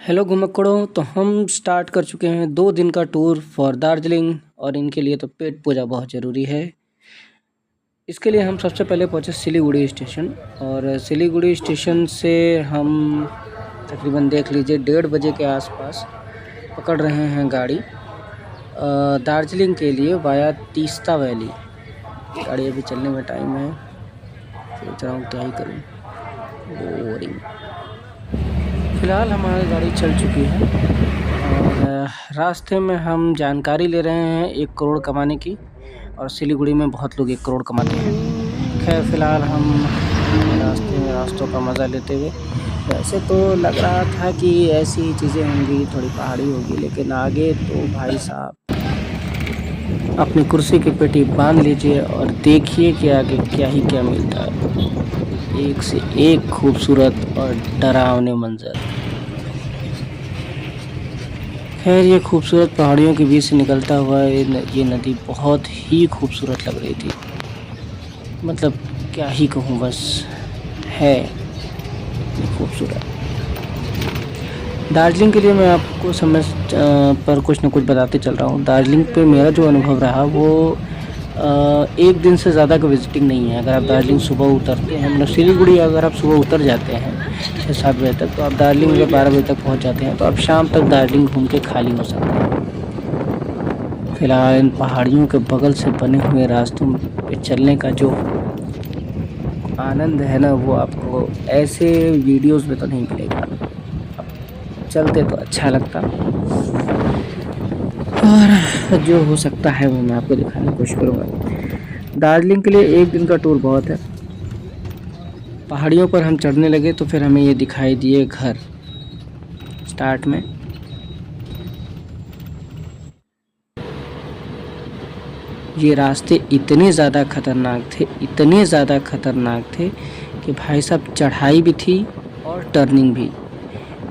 Hello घुमक्कड़ों। तो हम start कर चुके हैं 2 दिन का टूर फॉर दार्जिलिंग और इनके लिए तो पेट पूजा बहुत ज़रूरी है। इसके लिए हम सबसे पहले पहुंचे सिलीगुड़ी स्टेशन और सिलीगुड़ी स्टेशन से हम तकरीबन देख लीजिए 1:30 बजे के आसपास पकड़ रहे हैं गाड़ी दार्जिलिंग के लिए वाया तीस्ता वैली। गाड़ी अभी चलने में टाइम है, सोच रहा हूँ क्या ही करूँ, बोरिंग। फ़िलहाल हमारी गाड़ी चल चुकी है और रास्ते में हम जानकारी ले रहे हैं 1 करोड़ कमाने की, और सिलीगुड़ी में बहुत लोग 1 करोड़ कमाते हैं। खैर फ़िलहाल हम रास्ते में रास्तों का मज़ा लेते हुए, वैसे तो लग रहा था कि ऐसी ही चीज़ें होंगी, थोड़ी पहाड़ी होगी, लेकिन आगे तो भाई साहब अपनी कुर्सी की पेटी बांध लीजिए और देखिए कि आगे क्या ही क्या मिलता है। एक से एक खूबसूरत और डरावने मंजर। खैर ये खूबसूरत पहाड़ियों के बीच से निकलता हुआ ये नदी बहुत ही खूबसूरत लग रही थी। मतलब क्या ही कहूँ, बस है खूबसूरत। दार्जिलिंग के लिए मैं आपको समय पर कुछ न कुछ बताते चल रहा हूँ। दार्जिलिंग पे मेरा जो अनुभव रहा वो 1 दिन से ज़्यादा का विज़िटिंग नहीं है। अगर आप दार्जिलिंग सुबह उतरते हैं, मतलब सिलीगुड़ी अगर आप सुबह उतर जाते हैं 6-7 बजे तक, तो आप दार्जिलिंग में 12 बजे तक पहुंच जाते हैं, तो आप शाम तक दार्जिलिंग घूम के खाली हो सकते हैं। फिलहाल इन पहाड़ियों के बगल से बने हुए रास्तों पे चलने का जो आनंद है ना, वो आपको ऐसे वीडियोस में तो नहीं मिलेगा। चलते तो अच्छा लगता, और जो हो सकता है वो मैं आपको दिखाने की कोशिश करूँगा। दार्जिलिंग के लिए 1 दिन का टूर बहुत है। पहाड़ियों पर हम चढ़ने लगे तो फिर हमें ये दिखाई दिए घर स्टार्ट में। ये रास्ते इतने ज़्यादा खतरनाक थे कि भाई साहब चढ़ाई भी थी और टर्निंग भी।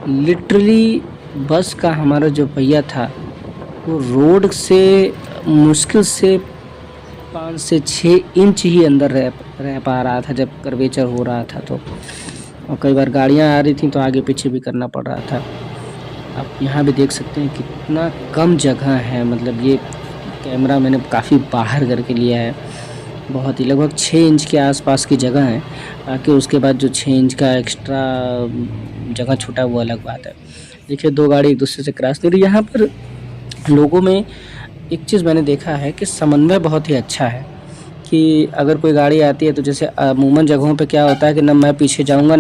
लिटरली बस का हमारा जो पहिया था वो रोड से मुश्किल से 5 से 6 इंच ही अंदर रह पा रहा था जब कर्वेचर हो रहा था तो। और कई बार गाड़ियां आ रही थी तो आगे पीछे भी करना पड़ रहा था। आप यहाँ भी देख सकते हैं कितना कम जगह है। मतलब ये कैमरा मैंने काफ़ी बाहर करके लिया है, बहुत ही लगभग 6 इंच के आसपास की जगह है। बाकी उसके बाद जो 6 इंच का एक्स्ट्रा जगह छूटा वो अलग बात है। देखिए 2 गाड़ी एक दूसरे से क्रॉस कर रही है। यहाँ पर लोगों में एक चीज़ मैंने देखा है कि समन्वय बहुत ही अच्छा है, कि अगर कोई गाड़ी आती है तो जैसे अमूमन जगहों पे क्या होता है कि ना मैं पीछे जाऊंगा,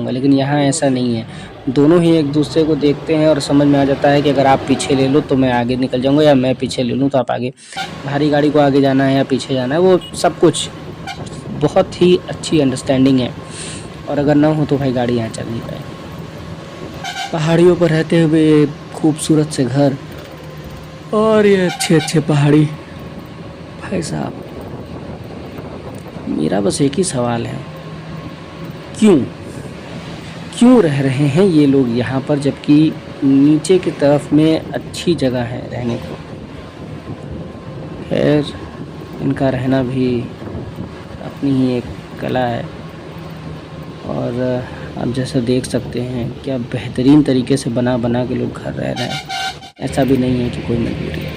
लेकिन यहाँ ऐसा नहीं है। दोनों ही एक दूसरे को देखते हैं और समझ में आ जाता है कि अगर आप पीछे ले लो तो मैं आगे निकल जाऊंगा, या मैं पीछे ले लूँ तो आप आगे। भारी गाड़ी को आगे जाना है या पीछे जाना है, वो सब कुछ बहुत ही अच्छी अंडरस्टैंडिंग है। और अगर ना हो तो भाई गाड़ी यहाँ चल नहीं पाएगी। पहाड़ियों पर रहते हुए खूबसूरत से घर और ये अच्छे पहाड़ी। भाई साहब मेरा बस एक ही सवाल है, क्यों रह रहे हैं ये लोग यहाँ पर, जबकि नीचे की तरफ में अच्छी जगह है रहने को। खैर इनका रहना भी अपनी ही एक कला है, और आप जैसा देख सकते हैं क्या बेहतरीन तरीके से बना के लोग घर रह रहे हैं। ऐसा भी नहीं है कि कोई मजबूरी है।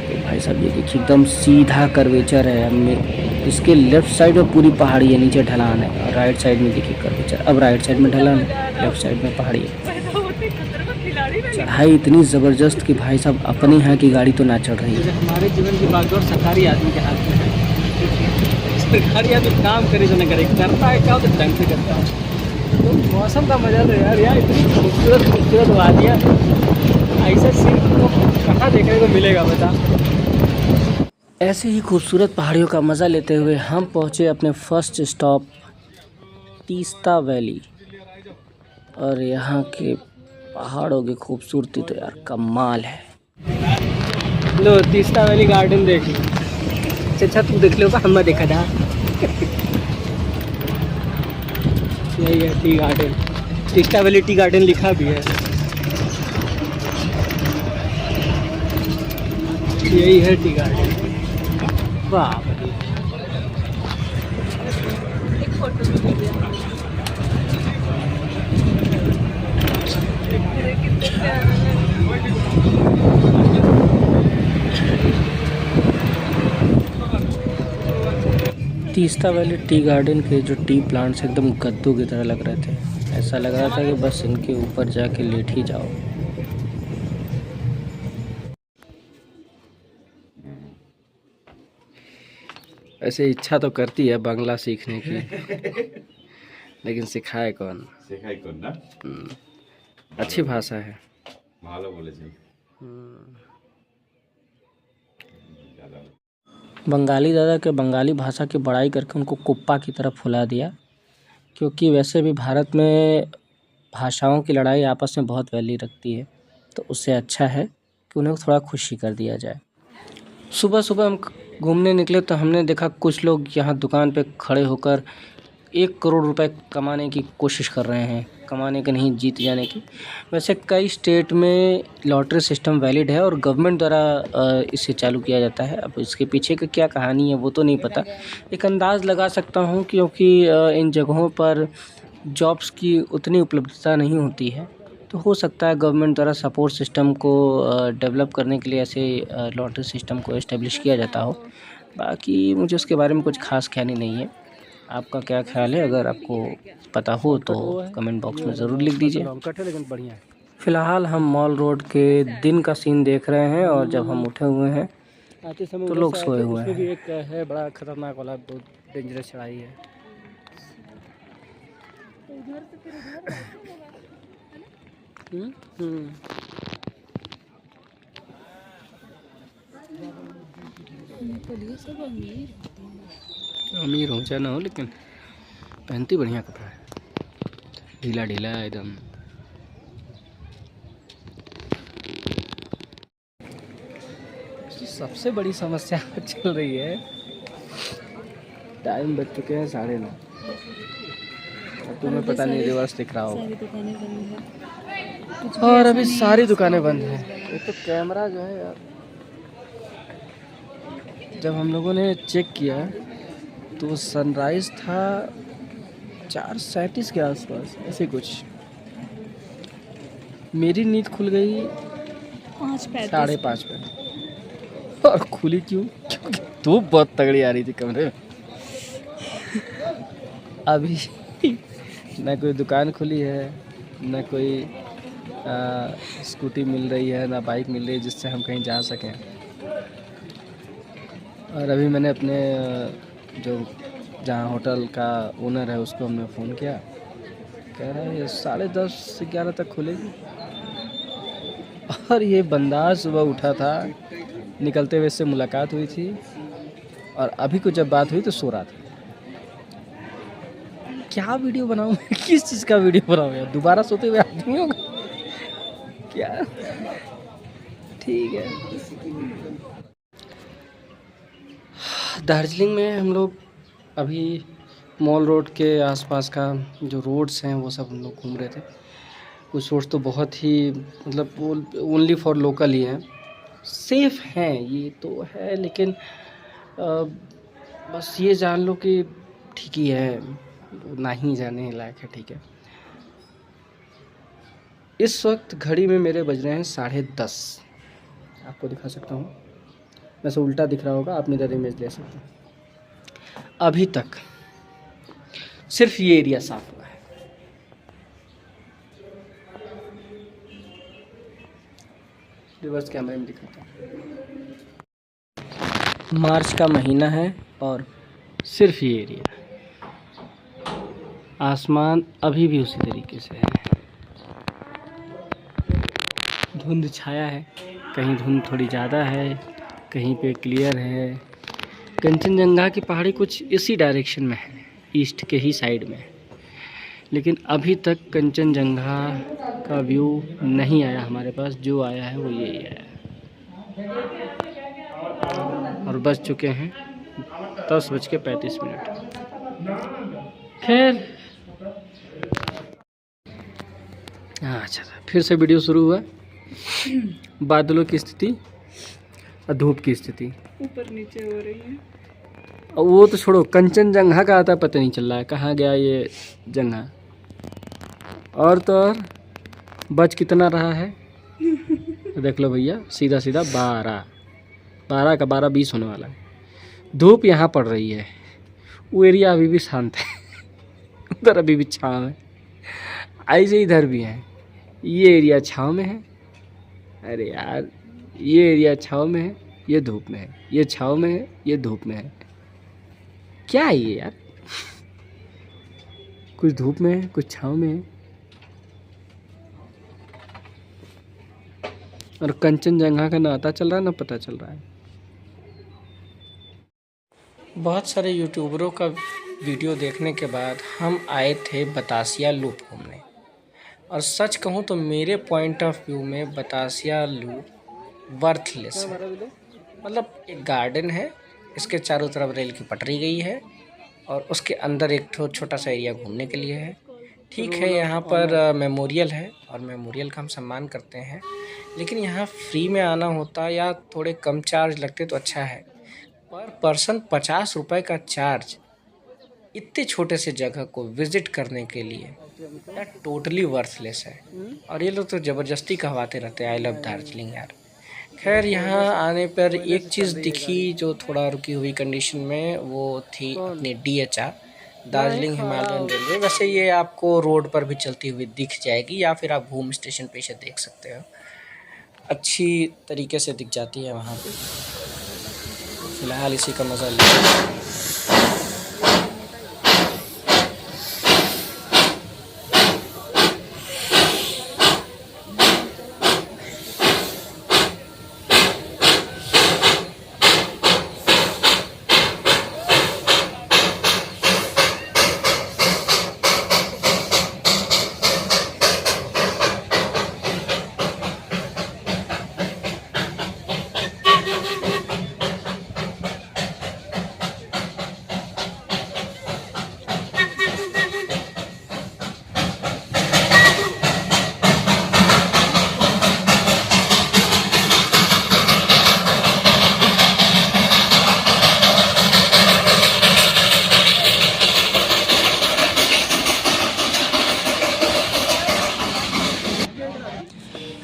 तो भाई साहब ये देखिए एकदम सीधा कर्वेचर है। हमें इसके लेफ़्ट साइड में पूरी पहाड़ी है, नीचे ढलान है, और राइट साइड में देखिए कर्वेचर। अब राइट साइड में ढलान है, लेफ़्ट साइड में पहाड़ी है। चढ़ाई इतनी ज़बरदस्त कि भाई साहब अपने यहाँ की गाड़ी तो ना चढ़ रही है। हमारे जीवन की बागडोर सरकारी आदमी के हाथ में है। सरकारी आदमी काम करे जो न करे, करता है क्या तो ढंग से करता है। तो मौसम का मजा तो यार इतनी खूबसूरत वादियाँ, ऐसा सीन तो कहाँ देखने को मिलेगा बता। ऐसे ही खूबसूरत पहाड़ियों का मज़ा लेते हुए हम पहुँचे अपने फर्स्ट स्टॉप तीस्ता वैली। और यहाँ के पहाड़ों की खूबसूरती तो यार कमाल है। लो तीस्ता वैली गार्डन देख लो। अच्छा तू देख लो, हम देखा था। यही है tea garden, Teesta valley tea garden लिखा भी है। यही है टी गार्डन। वाह तीस्ता वैली टी गार्डन के जो टी प्लांट्स एकदम गद्दों की तरह लग रहे थे। ऐसा लग रहा था कि बस इनके ऊपर जाके लेट ही जाओ। ऐसे इच्छा तो करती है बांग्ला सीखने की, लेकिन सिखाए कौन ना। अच्छी भाषा है। भालो बोले बंगाली दादा के बंगाली भाषा की बड़ाई करके उनको कुप्पा की तरफ फुला दिया, क्योंकि वैसे भी भारत में भाषाओं की लड़ाई आपस में बहुत वैल्यू रखती है, तो उससे अच्छा है कि उन्हें थोड़ा खुशी कर दिया जाए। सुबह सुबह हम घूमने निकले तो हमने देखा कुछ लोग यहाँ दुकान पे खड़े होकर 1 करोड़ रुपए कमाने की कोशिश कर रहे हैं, कमाने के नहीं जीत जाने की। वैसे कई स्टेट में लॉटरी सिस्टम वैलिड है और गवर्नमेंट द्वारा इसे चालू किया जाता है। अब इसके पीछे की क्या कहानी है वो तो नहीं पता, एक अंदाज़ लगा सकता हूँ क्योंकि इन जगहों पर जॉब्स की उतनी उपलब्धता नहीं होती है, तो हो सकता है गवर्नमेंट द्वारा सपोर्ट सिस्टम को डेवलप करने के लिए ऐसे लॉटरी सिस्टम को इस्टेब्लिश किया जाता हो। बाकी मुझे उसके बारे में कुछ खास ख्याल नहीं है। आपका क्या ख्याल है? अगर आपको पता हो तो कमेंट बॉक्स में ज़रूर लिख दीजिए। फ़िलहाल हम मॉल रोड के दिन का सीन देख रहे हैं और जब हम उठे हुए हैं तो लोग सोए हुए हैं। एक है बड़ा खतरनाक वाला, बहुत डेंजरस चढ़ाई है। अमीर हो चाहे ना हो, लेकिन पहनती बढ़िया कपड़ा है, ढीला ढीला एकदम। सबसे बड़ी समस्या चल रही है, टाइम बज चुके हैं 9:30। तुम्हें पता नहीं रिवर्स दिख रहा होगा, और अभी सारी दुकानें बंद हैं। एक तो कैमरा जो है यार, जब हम लोगों ने चेक किया तो सनराइज़ था 4:37 के आसपास, ऐसे कुछ। मेरी नींद खुल गई 5:30 पे, और खुली क्यों? क्योंकि धूप बहुत तगड़ी आ रही थी कमरे में। अभी ना कोई दुकान खुली है, ना कोई स्कूटी मिल रही है, ना बाइक मिल रही है जिससे हम कहीं जा सकें। और अभी मैंने अपने जो जहाँ होटल का ओनर है उसको हमने फ़ोन किया, कह रहा है ये 10:30 से 11 तक खुलेगी। और ये बंदा सुबह उठा था, निकलते हुए से मुलाकात हुई थी, और अभी कुछ जब बात हुई तो सो रहा था। क्या वीडियो बनाऊँ? किस चीज़ का वीडियो बनाऊँ यार? दोबारा सोते हुए आदमी होगा क्या? ठीक है। दार्जिलिंग में हम लोग अभी मॉल रोड के आसपास का जो रोड्स हैं वो सब हम लोग घूम रहे थे। कुछ रोड्स तो बहुत ही मतलब ओनली फॉर लोकल ही हैं, सेफ़ हैं ये तो है, लेकिन बस ये जान लो कि ठीक ही है, ना ही जाने लायक है। ठीक है, इस वक्त घड़ी में मेरे बज रहे हैं 10:30। आपको दिखा सकता हूँ, वैसे उल्टा दिख रहा होगा, आप मिरर इमेज ले सकते हैं। अभी तक सिर्फ ये एरिया साफ हुआ है। रिवर्स कैमरे में दिखाता हूँ। मार्च का महीना है और सिर्फ ये एरिया, आसमान अभी भी उसी तरीके से है। धुंध छाया है, कहीं धुंध थोड़ी ज़्यादा है, कहीं पे क्लियर है। कंचनजंगा की पहाड़ी कुछ इसी डायरेक्शन में है, ईस्ट के ही साइड में, लेकिन अभी तक कंचनजंगा का व्यू नहीं आया हमारे पास। जो आया है वो यही आया है। और बज चुके हैं 10:35। खैर अच्छा, फिर से वीडियो शुरू हुआ। बादलों की स्थिति और धूप की स्थिति ऊपर नीचे हो रही है। और वो तो छोड़ो, कंचनजंगा का आता पता नहीं चल रहा है कहाँ गया ये जंगा। और तो और बज कितना रहा है तो देख लो भैया, सीधा सीधा 12 का 12:20 होने वाला है। धूप यहाँ पड़ रही है, वो एरिया अभी भी शांत है। उधर अभी भी छाँव है। ऐसे इधर भी है, ये एरिया छाँव में है। अरे यार, ये एरिया छाँव में है, ये धूप में है, ये छाँव में है, ये धूप में है। क्या है ये यार? कुछ धूप में है, कुछ छाँव में है। और कंचनजंगा का ना पता चल रहा है ना पता चल रहा है। बहुत सारे यूट्यूबरों का वीडियो देखने के बाद हम आए थे बतासिया लूप घूमने, और सच कहूँ तो मेरे पॉइंट ऑफ व्यू में बतासिया लूप वर्थलेस है। मतलब एक गार्डन है, इसके चारों तरफ रेल की पटरी गई है, और उसके अंदर एक छोटा सा एरिया घूमने के लिए है। ठीक है, यहाँ पर मेमोरियल है और मेमोरियल का हम सम्मान करते हैं, लेकिन यहाँ फ्री में आना होता या थोड़े कम चार्ज लगते तो अच्छा है। पर पर्सन 50 रुपये का चार्ज इतने छोटे से जगह को विज़िट करने के लिए यार टोटली वर्थलेस है। और ये लोग तो ज़बरदस्ती कहवाते रहते हैं आई लव दार्जिलिंग यार। खैर, यहाँ आने पर एक चीज़ दिखी जो थोड़ा रुकी हुई कंडीशन में, वो थी अपनी DHR, दार्जिलिंग हिमालयन रेलवे। वैसे ये आपको रोड पर भी चलती हुई दिख जाएगी, या फिर आप घूम स्टेशन पे इसे देख सकते हो, अच्छी तरीके से दिख जाती है वहाँ पे। फ़िलहाल इसी का मज़ा लीजिए।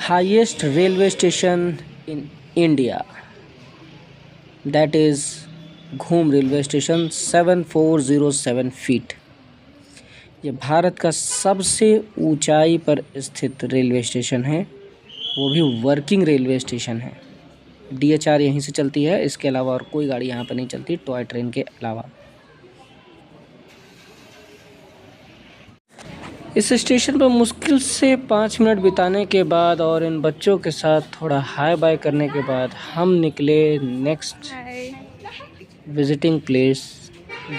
Highest railway station in India, that is घूम रेलवे स्टेशन, 7407 फीट। ये भारत का सबसे ऊंचाई पर स्थित रेलवे स्टेशन है, वो भी वर्किंग रेलवे स्टेशन है। DHR यहीं से चलती है, इसके अलावा और कोई गाड़ी यहाँ पर नहीं चलती, टॉय ट्रेन के अलावा। इस स्टेशन पर मुश्किल से 5 मिनट बिताने के बाद और इन बच्चों के साथ थोड़ा हाय बाय करने के बाद हम निकले नेक्स्ट विजिटिंग प्लेस,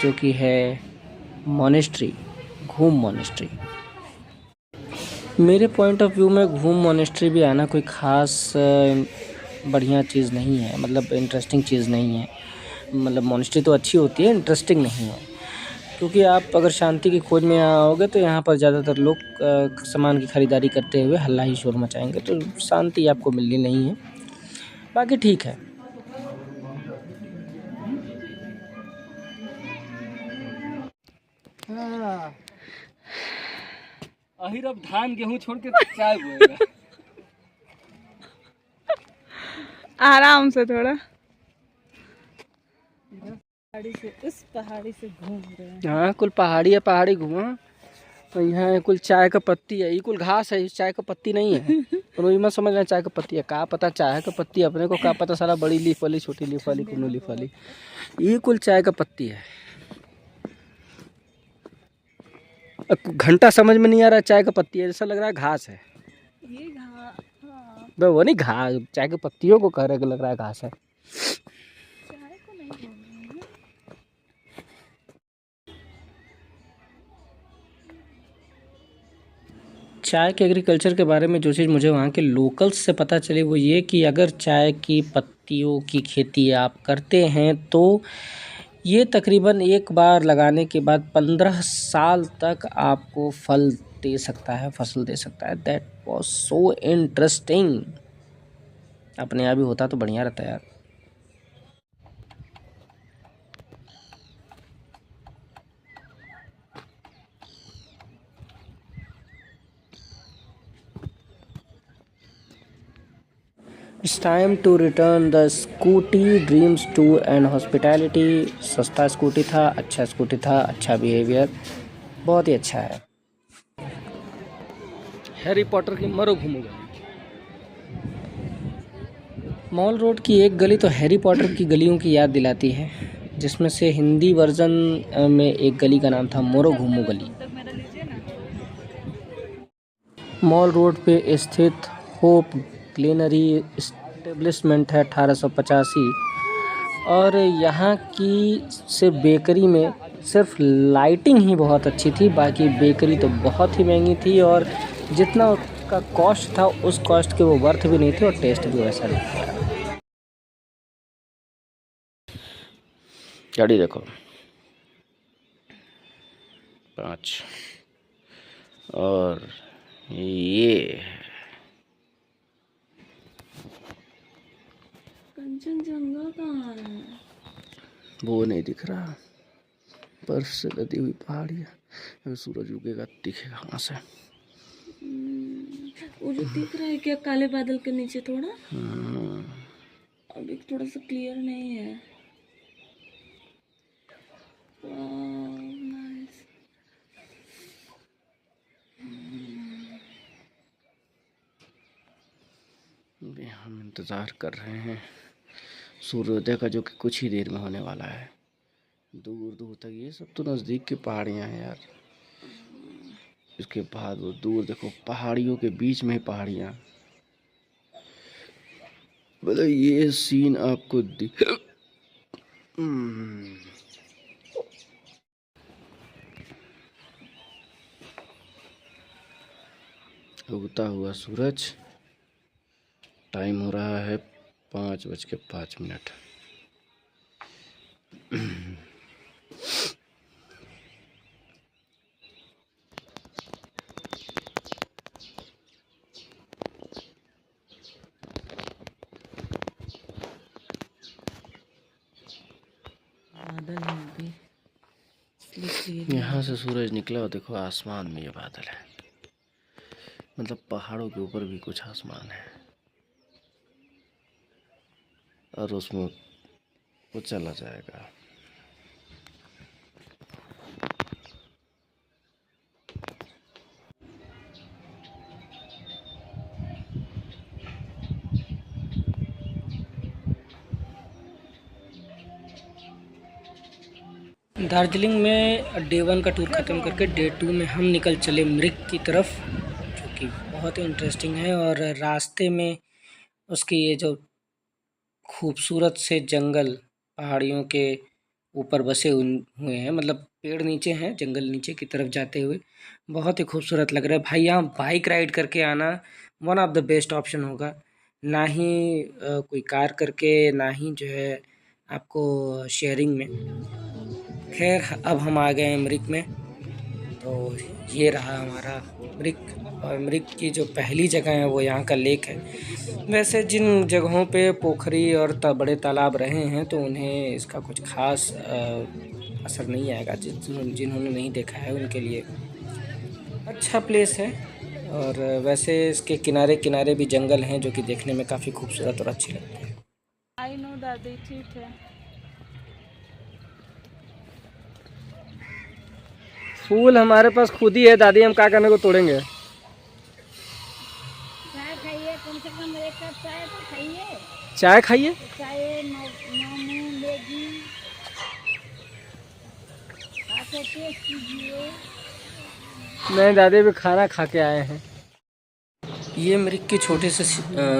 जो कि है मॉनेस्ट्री, घूम मॉनेस्ट्री। मेरे पॉइंट ऑफ व्यू में घूम मॉनेस्ट्री भी आना कोई ख़ास बढ़िया चीज़ नहीं है, मतलब इंटरेस्टिंग चीज़ नहीं है। मतलब मॉनेस्ट्री तो अच्छी होती है, इंटरेस्टिंग नहीं है, क्योंकि आप अगर शांति की खोज में यहाँ आओगे तो यहाँ पर ज़्यादातर लोग सामान की ख़रीदारी करते हुए हल्ला ही शोर मचाएंगे, तो शांति आपको मिलनी नहीं है। बाकी ठीक है। अहिर अब धान गेहूं छोड़ के चाय बोएगा। आराम से थोड़ा पहाड़ी से उस पहाड़ी से घूम रहे हैं। हाँ, कुल पहाड़ी है, पहाड़ी घूमा। तो यहाँ कुल चाय का पत्ती है, ये कुल घास है, चाय का पत्ती नहीं है। तो ये मत समझना चाय का पत्ती है, का पता चाय का पत्ती, अपने को का पता सारा बड़ी लीफ वाली, छोटी लीफ वाली, कुनू लीफ वाली। ये कुल चाय का पत्ती है। घंटा समझ में नहीं आ रहा चाय का पत्ती है, जैसा लग रहा है घास है। ये हाँ। वो नहीं घास, चाय की पत्तियों को कह रहे लग रहा है घास है। चाय को नहीं बोलना है। चाय के एग्रीकल्चर के बारे में जो चीज़ मुझे वहाँ के लोकल्स से पता चली वो ये कि अगर चाय की पत्तियों की खेती आप करते हैं तो ये तकरीबन एक बार लगाने के बाद 15 साल तक आपको फल दे सकता है, फसल दे सकता है। That was so interesting. अपने यहाँ भी होता तो बढ़िया रहता यार। It's time to return the scooty dreams to and hospitality. सस्ता स्कूटी था, अच्छा बिहेवियर, बहुत ही अच्छा है। हैरी पॉटर की मरो घूमूंगा। मॉल रोड की एक गली तो हैरी पॉटर की गलियों की याद दिलाती है, जिसमें से हिंदी वर्जन में एक गली का नाम था मोरो घूमू गली। तक मेरा लीजिए ना। मॉल रोड पे स्थित होप ग्लेनरी इस्टेब्लिशमेंट है 1885, और यहाँ की सिर्फ बेकरी में सिर्फ लाइटिंग ही बहुत अच्छी थी, बाकी बेकरी तो बहुत ही महंगी थी, और जितना उसका कॉस्ट था उस कॉस्ट के वो वर्थ भी नहीं थे, और टेस्ट भी वैसा नहीं था। गाड़ी देखो 5, और ये कंचनजंगा कहाँ है? वो नहीं दिख रहा, बर्फ से लदी हुई पहाड़ियाँ। अभी सूरज उगेगा, दिखेगा वहाँ से। वो जो दिख रहा है क्या काले बादल के नीचे थोड़ा, अभी थोड़ा सा क्लियर नहीं है। नाइस। अभी हम इंतज़ार कर रहे हैं सूर्योदय का, जो कि कुछ ही देर में होने वाला है। दूर दूर तक ये सब तो नज़दीक की पहाड़ियाँ हैं यार, इसके बाद वो दूर देखो पहाड़ियों के बीच में ही पहाड़ियाँ। मतलब ये सीन आपको उगता हुआ सूरज, टाइम हो रहा है 5:05। बादल है अभी, इसलिए clear यहाँ से सूरज निकला और देखो आसमान में ये बादल है, मतलब पहाड़ों के ऊपर भी कुछ आसमान है, और उसमें वो चला जाएगा। दार्जिलिंग में डे 1 का टूर ख़त्म करके डे 2 में हम निकल चले मृग की तरफ, जो कि बहुत ही इंटरेस्टिंग है। और रास्ते में उसके ये जो खूबसूरत से जंगल पहाड़ियों के ऊपर बसे हुए हैं, मतलब पेड़ नीचे हैं, जंगल नीचे की तरफ जाते हुए बहुत ही खूबसूरत लग रहा है भाई। यहाँ बाइक राइड करके आना one of the best option होगा, ना ही कोई कार करके, ना ही जो है आपको शेयरिंग में। खैर अब हम आ गए हैं मृग में, तो ये रहा हमारा मृग। और मृग की जो पहली जगह है वो यहाँ का लेक है। वैसे जिन जगहों पे पोखरी और बड़े तालाब रहे हैं तो उन्हें इसका कुछ खास असर नहीं आएगा, जिन्होंने नहीं देखा है उनके लिए अच्छा प्लेस है। और वैसे इसके किनारे किनारे भी जंगल हैं जो कि देखने में काफ़ी खूबसूरत और अच्छे लगते हैं। आई नो दादी, ठीक है। फूल हमारे पास खुद ही है दादी, हम क्या करने को तोड़ेंगे। चाय खाइए, कम से कम एक कप चाय तो खाइए। चाय खाइए, चाय नमून लेगी, आके टेस्ट कीजिए। नहीं दादी भी खाना खा के आए हैं। ये मृग की छोटी सी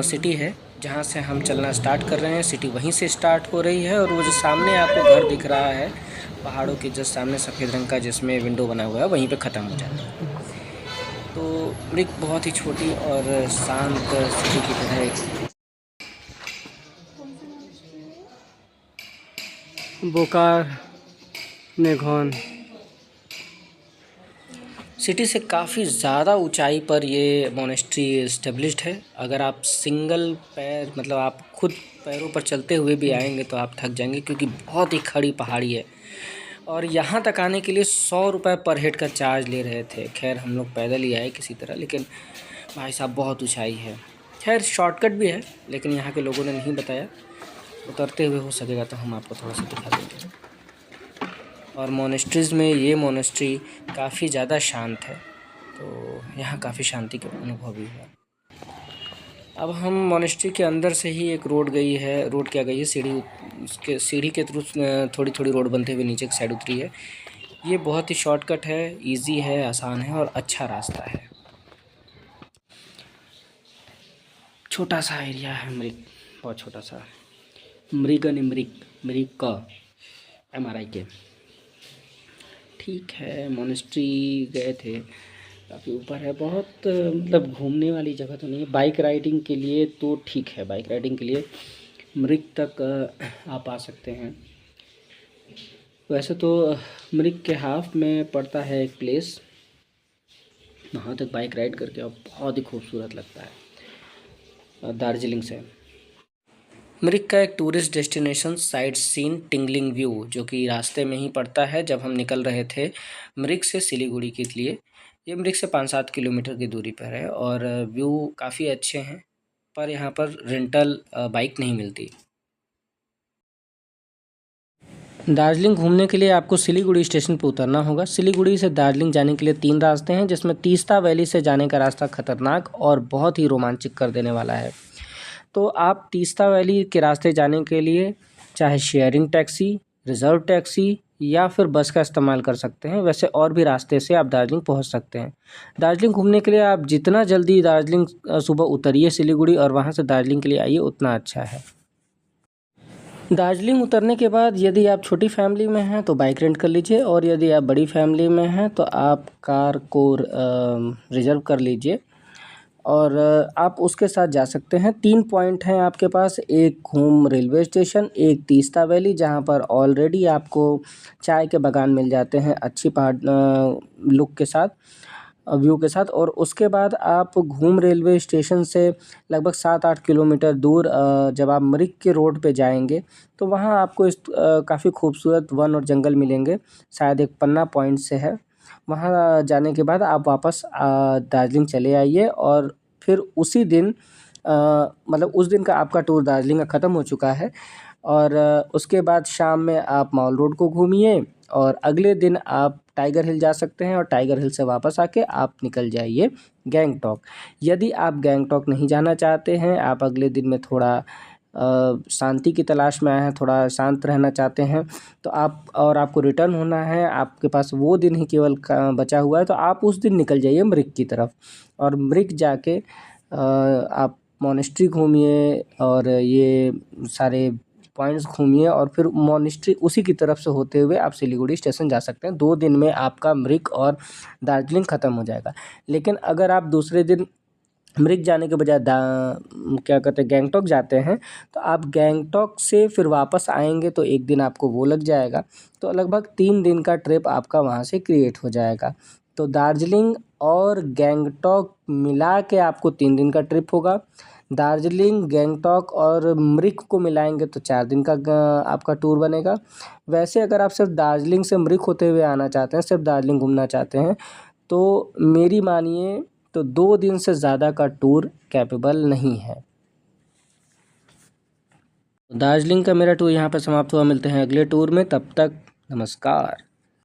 सिटी है जहाँ से हम चलना स्टार्ट कर रहे हैं। सिटी वहीं से स्टार्ट हो रही है, और वो जो सामने आपको घर दिख रहा है पहाड़ों के जस्ट सामने सफ़ेद रंग का, जिसमें विंडो बना हुआ है, वहीं पे ख़त्म हो जाता है। तो मृग बहुत ही छोटी और शांत सिटी की तरह एक बोकार नेघोन सिटी से काफ़ी ज़्यादा ऊंचाई पर ये मोनेस्ट्री इस्टेब्लिश्ड है। अगर आप सिंगल पैर, मतलब आप खुद पैरों पर चलते हुए भी आएंगे तो आप थक जाएंगे, क्योंकि बहुत ही खड़ी पहाड़ी है। और यहाँ तक आने के लिए 100 रुपये पर हेड का चार्ज ले रहे थे। खैर हम लोग पैदल ही आए किसी तरह, लेकिन भाई साहब बहुत ऊंचाई है। खैर शॉर्टकट भी है, लेकिन यहाँ के लोगों ने नहीं बताया। उतरते हुए हो सकेगा तो हम आपको थोड़ा सा दिखा देंगे। और मोनेस्ट्रीज़ में ये मोनेस्ट्री काफ़ी ज़्यादा शांत है, तो यहाँ काफ़ी शांति का अनुभव भी हुआ। अब हम मोनेस्ट्री के अंदर से ही एक रोड क्या गई है, सीढ़ी के थ्रू थोड़ी थोड़ी रोड बनते हुए नीचे की साइड उतरी है। ये बहुत ही शॉर्टकट है, इजी है, आसान है और अच्छा रास्ता है। छोटा सा एरिया है मृग, बहुत छोटा सा। मृग का MRI के। ठीक है, मोनेस्ट्री गए थे, काफ़ी ऊपर है, बहुत मतलब घूमने वाली जगह तो नहीं है। बाइक राइडिंग के लिए तो ठीक है, बाइक राइडिंग के लिए मृग तक आप आ सकते हैं। वैसे तो मृग के हाफ में पड़ता है एक प्लेस, वहाँ तक बाइक राइड करके अब बहुत ही खूबसूरत लगता है। दार्जिलिंग से मृग का एक tourist destination site scene tingling view, जो कि रास्ते में ही पड़ता है। जब हम निकल रहे थे मृग से सिलीगुड़ी के लिए, ये मृग से 5-7 किलोमीटर की दूरी पर है और व्यू काफ़ी अच्छे हैं, पर यहाँ पर रेंटल बाइक नहीं मिलती। दार्जिलिंग घूमने के लिए आपको सिलीगुड़ी स्टेशन पर उतरना होगा। सिलीगुड़ी से दार्जिलिंग जाने के लिए 3 रास्ते हैं, जिसमें तीस्ता वैली से जाने का रास्ता खतरनाक और बहुत ही रोमांचक कर देने वाला है। तो आप तीस्ता वैली के रास्ते जाने के लिए चाहे शेयरिंग टैक्सी, रिज़र्व टैक्सी या फिर बस का इस्तेमाल कर सकते हैं। वैसे और भी रास्ते से आप दार्जिलिंग पहुंच सकते हैं। दार्जिलिंग घूमने के लिए आप जितना जल्दी दार्जिलिंग सुबह उतरिए सिलीगुड़ी और वहां से दार्जिलिंग के लिए आइए, उतना अच्छा है। दार्जिलिंग उतरने के बाद यदि आप छोटी फैमिली में हैं तो बाइक रेंट कर लीजिए, और यदि आप बड़ी फैमिली में हैं तो आप कार को रिज़र्व कर लीजिए और आप उसके साथ जा सकते हैं। 3 पॉइंट हैं आपके पास, एक घूम रेलवे स्टेशन, एक तीस्ता वैली जहां पर ऑलरेडी आपको चाय के बागान मिल जाते हैं अच्छी पहाड़ लुक के साथ, व्यू के साथ। और उसके बाद आप घूम रेलवे स्टेशन से लगभग 7-8 किलोमीटर दूर जब आप मृग के रोड पे जाएंगे तो वहां आपको काफ़ी खूबसूरत वन और जंगल मिलेंगे, शायद एक पन्ना पॉइंट से है। वहाँ जाने के बाद आप वापस दार्जिलिंग चले आइए और फिर उसी दिन मतलब उस दिन का आपका टूर दार्जिलिंग का ख़त्म हो चुका है। और उसके बाद शाम में आप माल रोड को घूमिए और अगले दिन आप टाइगर हिल जा सकते हैं और टाइगर हिल से वापस आके आप निकल जाइए गैंगटॉक। यदि आप गैंगटॉक नहीं जाना चाहते हैं, आप अगले दिन में थोड़ा शांति की तलाश में आए हैं, थोड़ा शांत रहना चाहते हैं तो आपको रिटर्न होना है, आपके पास वो दिन ही केवल बचा हुआ है, तो आप उस दिन निकल जाइए मृग की तरफ। और मृग जाके आप मोनेस्ट्री घूमिए और ये सारे पॉइंट्स घूमिए और फिर मोनेस्ट्री उसी की तरफ से होते हुए आप सिलीगुड़ी स्टेशन जा सकते हैं। 2 दिन में आपका मृग और दार्जिलिंग ख़त्म हो जाएगा। लेकिन अगर आप दूसरे दिन मृग जाने के बजाय गैंगटॉक जाते हैं तो आप गैंगटॉक से फिर वापस आएंगे तो 1 दिन आपको वो लग जाएगा, तो लगभग 3 दिन का ट्रिप आपका वहाँ से क्रिएट हो जाएगा। तो दार्जिलिंग और गैंगटॉक मिला के आपको 3 दिन का ट्रिप होगा। दार्जिलिंग, गैंगटॉक और मृग को मिलाएंगे तो 4 दिन का आपका टूर बनेगा। वैसे अगर आप सिर्फ दार्जिलिंग से मृग होते हुए आना चाहते हैं, सिर्फ दार्जिलिंग घूमना चाहते हैं, तो मेरी मानिए तो 2 दिन से ज़्यादा का टूर कैपेबल नहीं है। दार्जिलिंग का मेरा टूर यहाँ पर समाप्त हुआ। मिलते हैं अगले टूर में, तब तक नमस्कार।